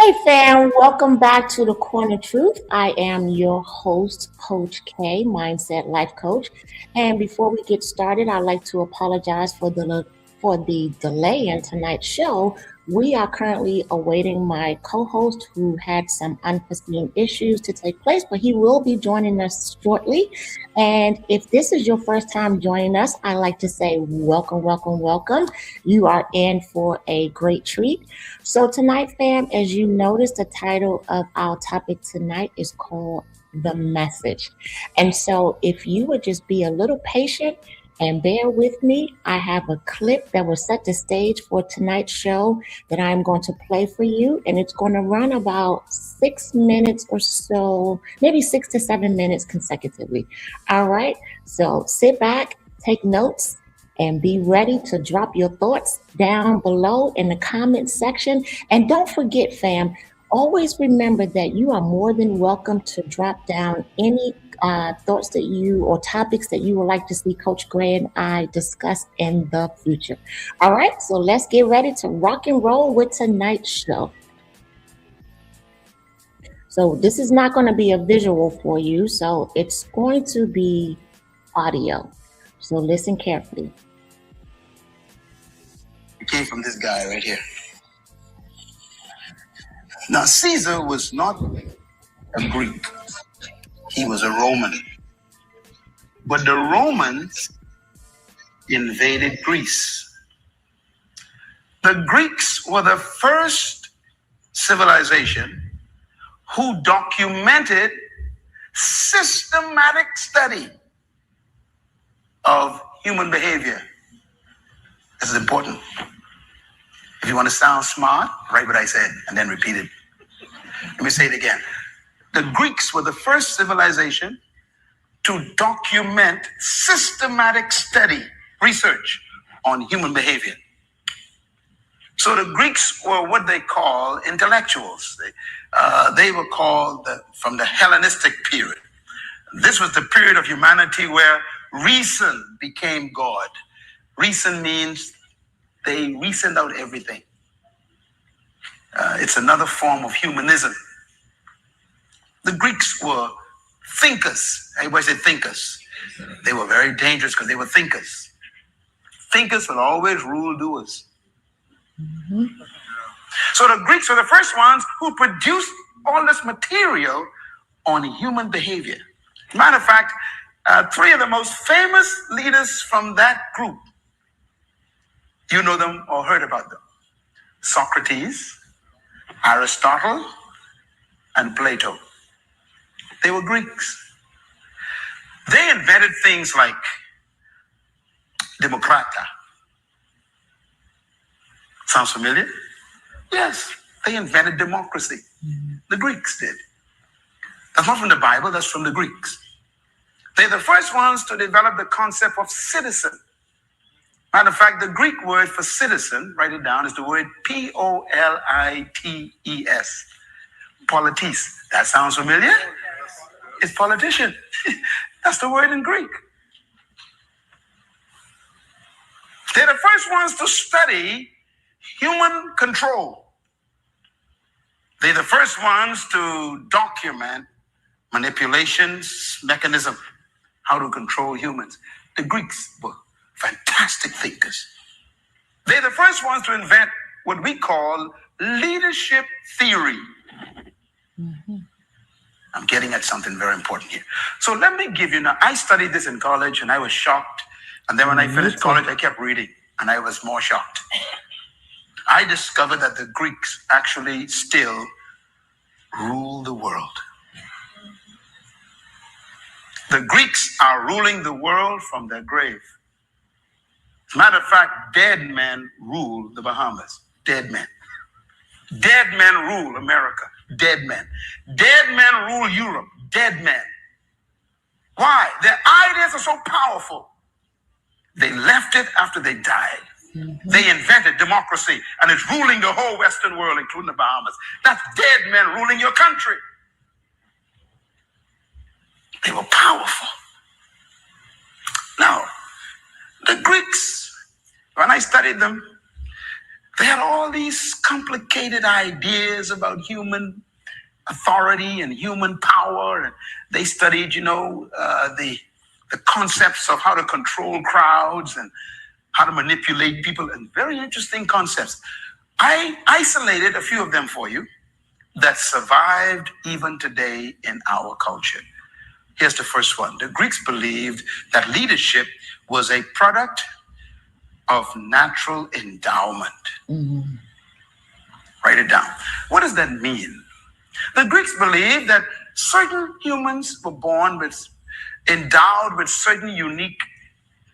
Hey fam, welcome back to the Corner Truth. I am your host, Coach K, Mindset Life Coach. And before we get started, I'd like to apologize for the delay in tonight's show. We are currently awaiting my co-host who had some unforeseen issues to take place, but he will be joining us shortly. And if this is your first time joining us, I'd like to say welcome, welcome, welcome. You are in for a great treat. So, tonight, fam, as you notice, the title of our topic tonight is called The Message. And so, if you would just be a little patient and bear with me, I have a clip that will set the stage for tonight's show that I'm going to play for you. And it's going to run about 6 minutes or so, maybe 6 to 7 minutes consecutively. All right. So, sit back, take notes, and be ready to drop your thoughts down below in the comment section. And don't forget, fam, always remember that you are more than welcome to drop down any thoughts that you or topics that you would like to see Coach Gray and I discuss in the future. All right, so let's get ready to rock and roll with tonight's show. So this is not going to be a visual for you, so it's going to be audio. So listen carefully. It came from this guy right here. Now, Caesar was not a Greek. He was a Roman. But the Romans invaded Greece. The Greeks were the first civilization who documented systematic study of human behavior. This is important. If you want to sound smart, write what I said and then repeat it. Let me say it again. The Greeks were the first civilization to document systematic study, research on human behavior. So the Greeks were what they call intellectuals. They were called from the Hellenistic period. This was the period of humanity where reason became God. Reason means they reasoned out everything. It's another form of humanism. The Greeks were thinkers. Everybody said thinkers. They were very dangerous because they were thinkers. Thinkers will always rule doers. So the Greeks were the first ones who produced all this material on human behavior. Matter of fact, three of the most famous leaders from that group, you know them or heard about them: Socrates, Aristotle, and Plato. They were Greeks. They invented things like Democrata. Sounds familiar? Yes, they invented democracy. The Greeks did. That's not from the Bible, that's from the Greeks. They're the first ones to develop the concept of citizen. Matter of fact, the Greek word for citizen, write it down, is the word Polites. Politis. That sounds familiar? It's politician. That's the word in Greek. They're the first ones to study human control. They're the first ones to document manipulations, mechanism, how to control humans. The Greeks were fantastic thinkers. They're the first ones to invent what we call leadership theory. I'm getting at something very important here. So let me give you now, I studied this in college and I was shocked. And then when I finished college, I kept reading and I was more shocked. I discovered that the Greeks actually still rule the world. The Greeks are ruling the world from their grave. As a matter of fact, dead men rule the Bahamas. Dead men. Dead men rule America. Dead men. Dead men rule Europe. Dead men. Why? Their ideas are so powerful. They left it after they died. They invented democracy, and it's ruling the whole Western world, including the Bahamas. That's dead men ruling your country. They were powerful. Now, the Greeks, when I studied them, They had all these complicated ideas about human authority and human power. And they studied, the concepts of how to control crowds and how to manipulate people, and very interesting concepts. I isolated a few of them for you that survived even today in our culture. Here's the first one. The Greeks believed that leadership was a product of natural endowment. Mm-hmm. Write it down. What does that mean? The Greeks believed that certain humans were born endowed with certain unique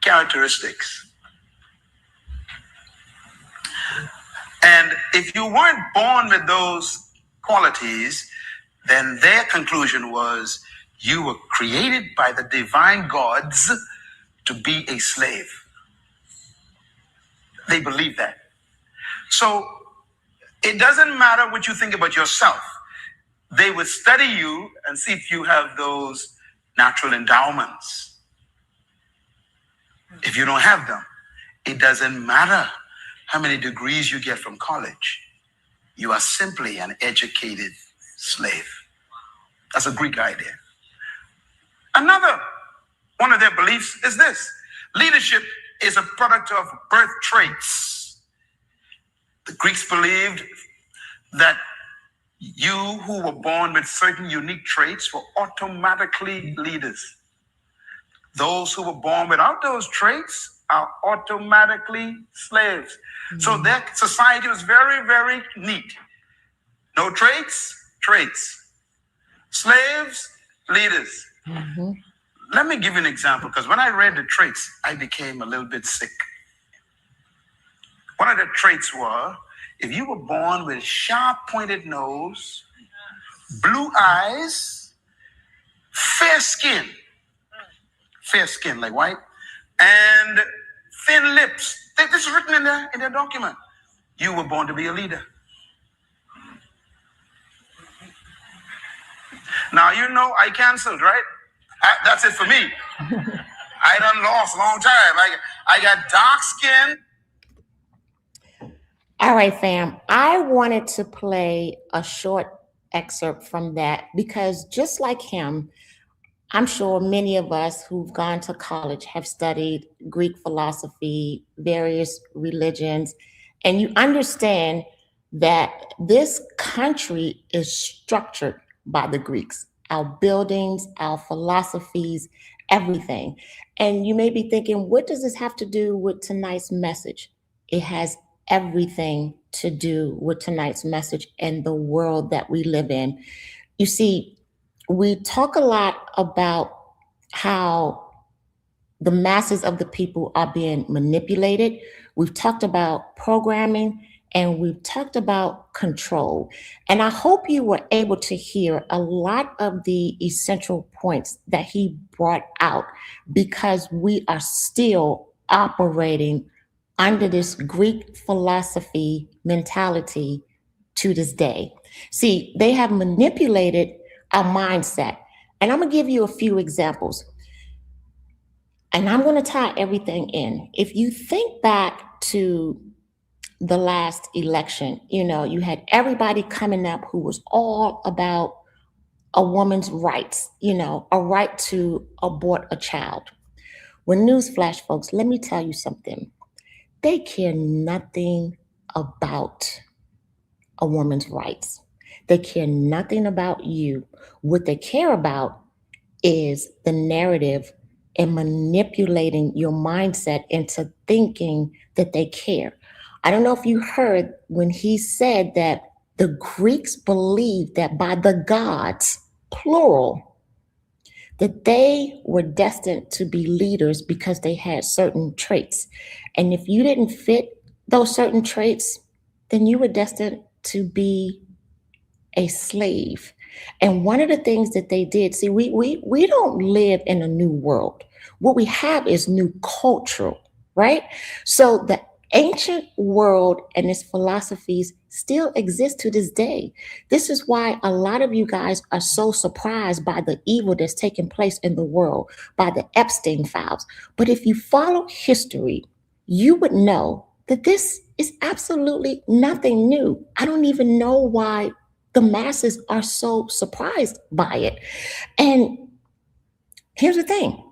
characteristics. And if you weren't born with those qualities, then their conclusion was you were created by the divine gods to be a slave. They believe that. So it doesn't matter what you think about yourself. They would study you and see if you have those natural endowments. If you don't have them, it doesn't matter how many degrees you get from college. You are simply an educated slave. That's a Greek idea. Another one of their beliefs is this: leadership is a product of birth traits. The Greeks believed that you who were born with certain unique traits were automatically leaders. Those who were born without those traits are automatically slaves. Mm-hmm. So their society was very, very neat. No traits, traits. Slaves, leaders. Mm-hmm. Let me give you an example, because when I read the traits, I became a little bit sick. One of the traits were, if you were born with sharp pointed nose, blue eyes, fair skin like white, and thin lips. This is written in their document. You were born to be a leader. Now, I canceled, right? That's it for me. I done lost a long time. I got dark skin. All right, fam. I wanted to play a short excerpt from that because just like him, I'm sure many of us who've gone to college have studied Greek philosophy, various religions, and you understand that this country is structured by the Greeks, our buildings, our philosophies, everything. And you may be thinking, what does this have to do with tonight's message? It has everything to do with tonight's message and the world that we live in. You see, we talk a lot about how the masses of the people are being manipulated. We've talked about programming and we've talked about control. And I hope you were able to hear a lot of the essential points that he brought out, because we are still operating under this Greek philosophy mentality to this day. See, they have manipulated our mindset. And I'm going to give you a few examples. And I'm going to tie everything in. If you think back to the last election, you had everybody coming up who was all about a woman's rights, a right to abort a child. Well, newsflash, folks, let me tell you something. They care nothing about a woman's rights. They care nothing about you. What they care about is the narrative and manipulating your mindset into thinking that they care. I don't know if you heard when he said that the Greeks believed that by the gods, plural, that they were destined to be leaders because they had certain traits. And if you didn't fit those certain traits, then you were destined to be a slave. And one of the things that they did, see, we don't live in a new world. What we have is new cultural, right? So the ancient world and its philosophies still exist to this day. This is why a lot of you guys are so surprised by the evil that's taking place in the world, by the Epstein files. But if you follow history, you would know that this It's absolutely nothing new. I don't even know why the masses are so surprised by it. And here's the thing,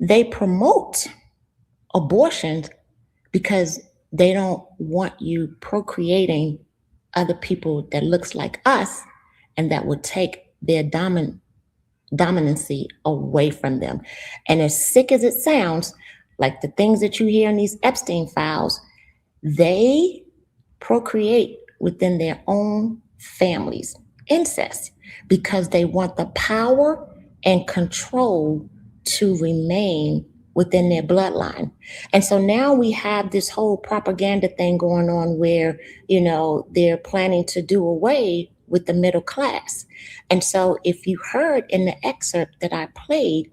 they promote abortions because they don't want you procreating other people that looks like us and that would take their dominancy away from them. And as sick as it sounds, like the things that you hear in these Epstein files, they procreate within their own families, incest, because they want the power and control to remain within their bloodline. And so now we have this whole propaganda thing going on where, they're planning to do away with the middle class. And so if you heard in the excerpt that I played,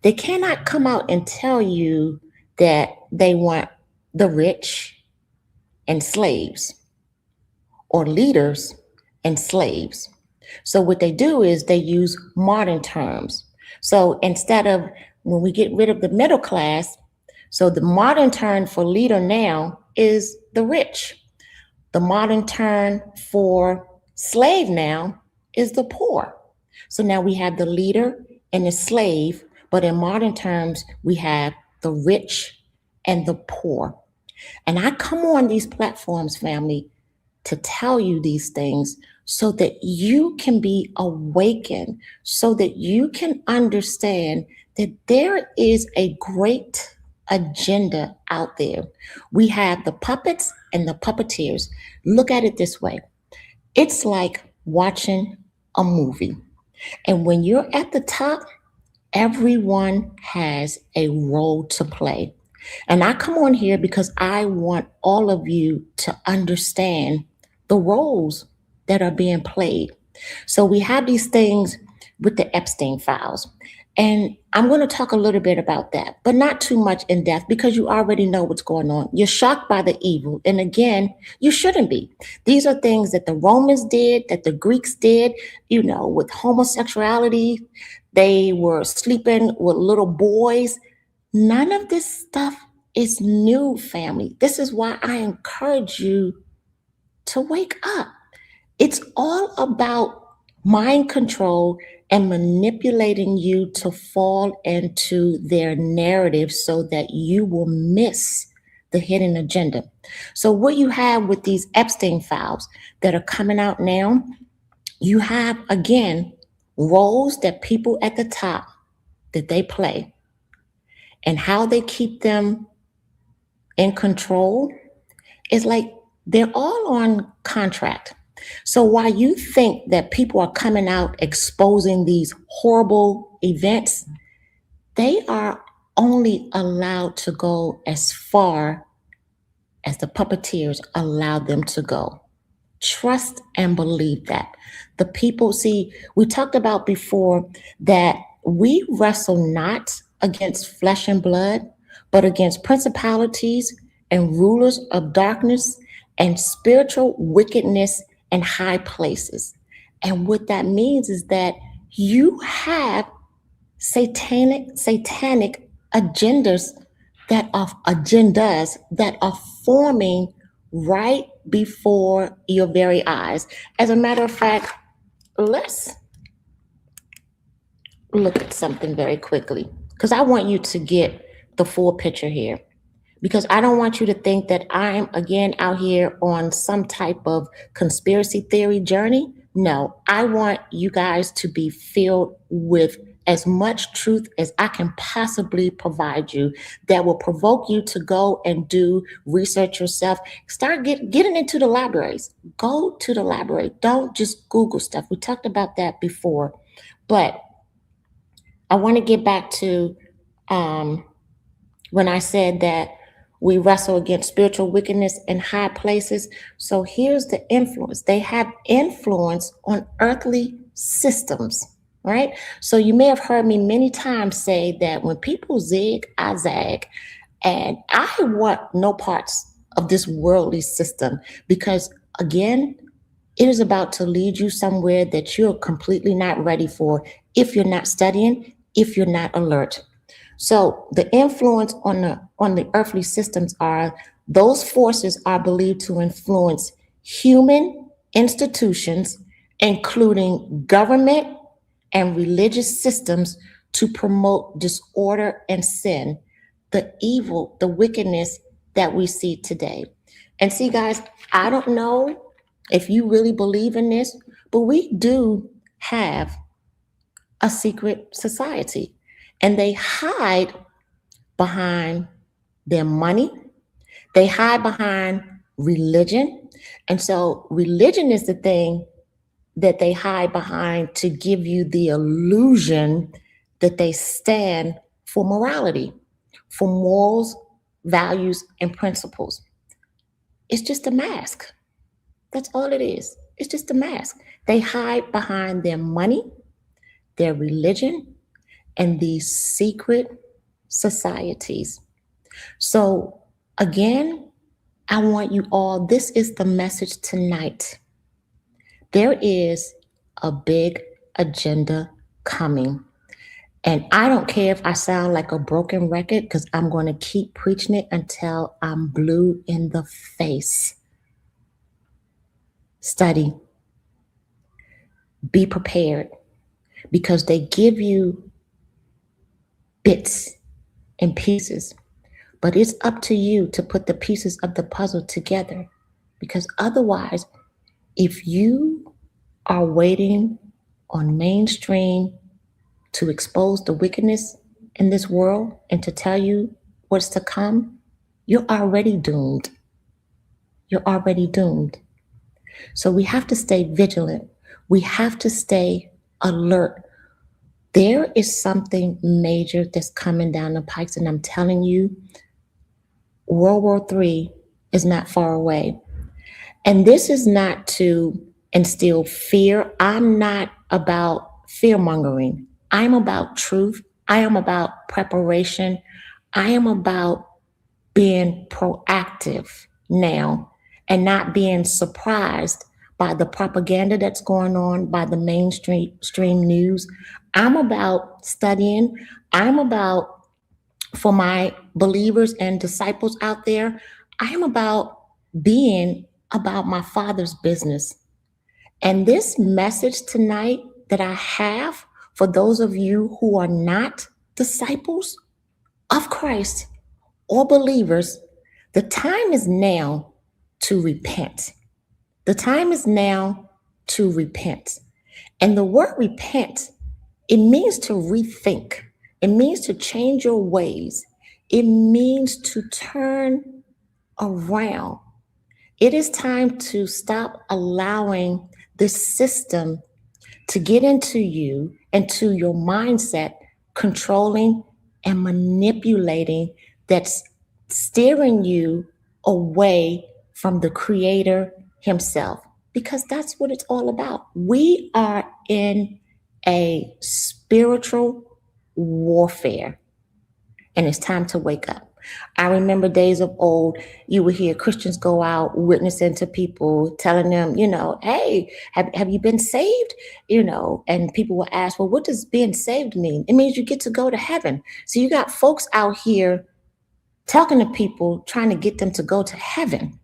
they cannot come out and tell you that they want the rich and slaves or leaders and slaves. So what they do is they use modern terms. So instead of, when we get rid of the middle class, so the modern term for leader now is the rich. The modern term for slave now is the poor. So now we have the leader and the slave, but in modern terms, we have the rich and the poor. And I come on these platforms, family, to tell you these things so that you can be awakened, so that you can understand that there is a great agenda out there. We have the puppets and the puppeteers. Look at it this way. It's like watching a movie. And when you're at the top, everyone has a role to play. And I come on here because I want all of you to understand the roles that are being played. So we have these things with the Epstein files. And I'm going to talk a little bit about that, but not too much in depth because you already know what's going on. You're shocked by the evil. And again, you shouldn't be. These are things that the Romans did, that the Greeks did, with homosexuality. They were sleeping with little boys. None of this stuff is new, family. This is why I encourage you to wake up. It's all about mind control and manipulating you to fall into their narrative so that you will miss the hidden agenda. So what you have with these Epstein files that are coming out now, you have, again, roles that people at the top that they play and how they keep them in control is like they're all on contract. So while you think that people are coming out exposing these horrible events, they are only allowed to go as far as the puppeteers allow them to go. Trust and believe that. The people, see, we talked about before that we wrestle not against flesh and blood, but against principalities and rulers of darkness and spiritual wickedness in high places. And what that means is that you have satanic agendas that are forming right before your very eyes. As a matter of fact, let's look at something very quickly because I want you to get the full picture here. Because I don't want you to think that I'm, again, out here on some type of conspiracy theory journey. No, I want you guys to be filled with as much truth as I can possibly provide you that will provoke you to go and do research yourself. Start getting into the libraries. Go to the library. Don't just Google stuff. We talked about that before. But I want to get back to when I said that we wrestle against spiritual wickedness in high places. So here's the influence. They have influence on earthly systems, right? So you may have heard me many times say that when people zig, I zag. And I want no parts of this worldly system because, again, it is about to lead you somewhere that you're completely not ready for if you're not studying, if you're not alert. So the influence on the earthly systems are Those forces are believed to influence human institutions, including government and religious systems, to promote disorder and sin, the evil, the wickedness that we see today. And see, guys, I don't know if you really believe in this, but we do have a secret society, and they hide behind their money, they hide behind religion. And so, religion is the thing that they hide behind to give you the illusion that they stand for morality, for morals, values, and principles. It's just a mask. That's all it is. It's just a mask. They hide behind their money, their religion, and these secret societies. So, again, I want you all, this is the message tonight. There is a big agenda coming. And I don't care if I sound like a broken record, because I'm going to keep preaching it until I'm blue in the face. Study. Be prepared, because they give you bits and pieces, but it's up to you to put the pieces of the puzzle together. Because otherwise, if you are waiting on mainstream to expose the wickedness in this world and to tell you what's to come, you're already doomed. You're already doomed. So we have to stay vigilant. We have to stay alert. There is something major that's coming down the pipes, and I'm telling you, World War III is not far away. And this is not to instill fear. I'm not about fear mongering. I'm about truth. I am about preparation. I am about being proactive now and not being surprised by the propaganda that's going on by the mainstream news. I'm about studying. I'm about, for my believers and disciples out there, I am about being about my Father's business. And this message tonight that I have for those of you who are not disciples of Christ or believers, the time is now to repent. The time is now to repent. And the word repent, it means to rethink. It means to change your ways. It means to turn around. It is time to stop allowing this system to get into you and to your mindset, controlling and manipulating, that's steering you away from the Creator Himself, because that's what it's all about. We are in a spiritual warfare, and it's time to wake up. I remember days of old, you would hear Christians go out witnessing to people, telling them, hey, have you been saved? And people will ask, well, what does being saved mean? It means you get to go to heaven. So you got folks out here talking to people, trying to get them to go to heaven.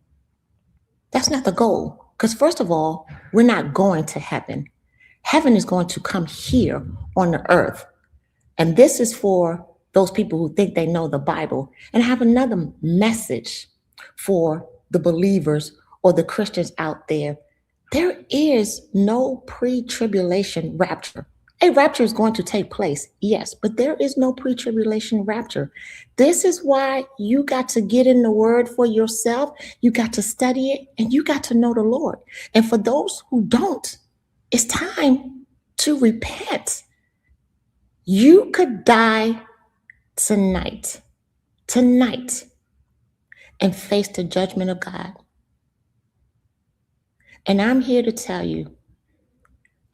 That's not the goal. Because first of all, we're not going to heaven. Heaven is going to come here on the earth. And this is for those people who think they know the Bible. And I have another message for the believers or the Christians out there. There is no pre-tribulation rapture. A rapture is going to take place, yes, but there is no pre-tribulation rapture. This is why you got to get in the word for yourself. You got to study it, and you got to know the Lord. And for those who don't, it's time to repent. You could die tonight, and face the judgment of God. And I'm here to tell you,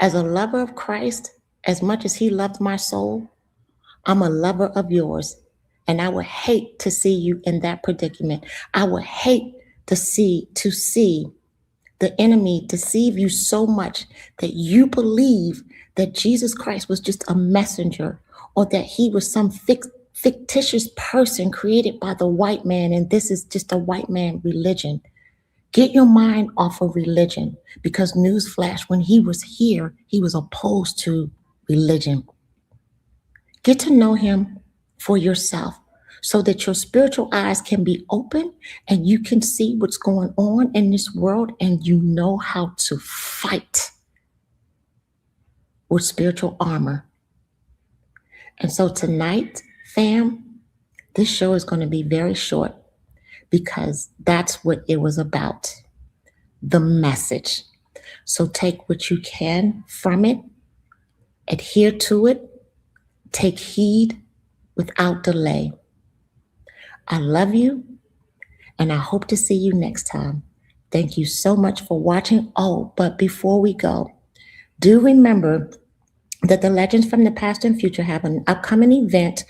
as a lover of Christ, as much as He loved my soul, I'm a lover of yours. And I would hate to see you in that predicament. I would hate to see the enemy deceive you so much that you believe that Jesus Christ was just a messenger, or that He was some fictitious person created by the white man, and this is just a white man religion. Get your mind off of religion, because newsflash, when he was here, he was opposed to religion. Get to know him for yourself so that your spiritual eyes can be open and you can see what's going on in this world, and you know how to fight with spiritual armor. And so tonight, fam, this show is going to be very short, because that's what it was about, the message. So take what you can from it, adhere to it, take heed without delay. I love you, and I hope to see you next time. Thank you so much for watching. Oh, but before we go, do remember that the Legends from the Past and Future have an upcoming event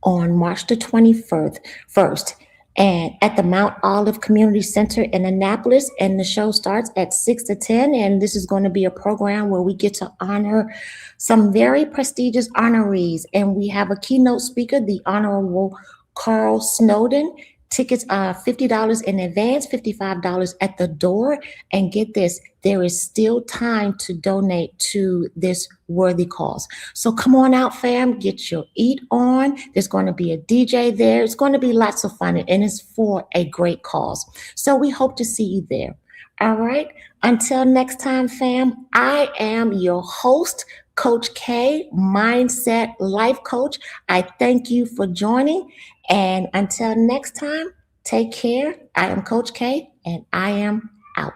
on March the 21st, and at the Mount Olive Community Center in Annapolis, and the show starts at 6 to 10, and this is going to be a program where we get to honor some very prestigious honorees, and we have a keynote speaker, the Honorable Carl Snowden. Tickets are $50 in advance, $55 at the door. And get this, there is still time to donate to this worthy cause. So come on out, fam, get your eat on. There's going to be a DJ there. It's going to be lots of fun, and it's for a great cause. So we hope to see you there. All right. Until next time, fam, I am your host, Coach K, Mindset Life Coach. I thank you for joining. And until next time, take care. I am Coach K, and I am out.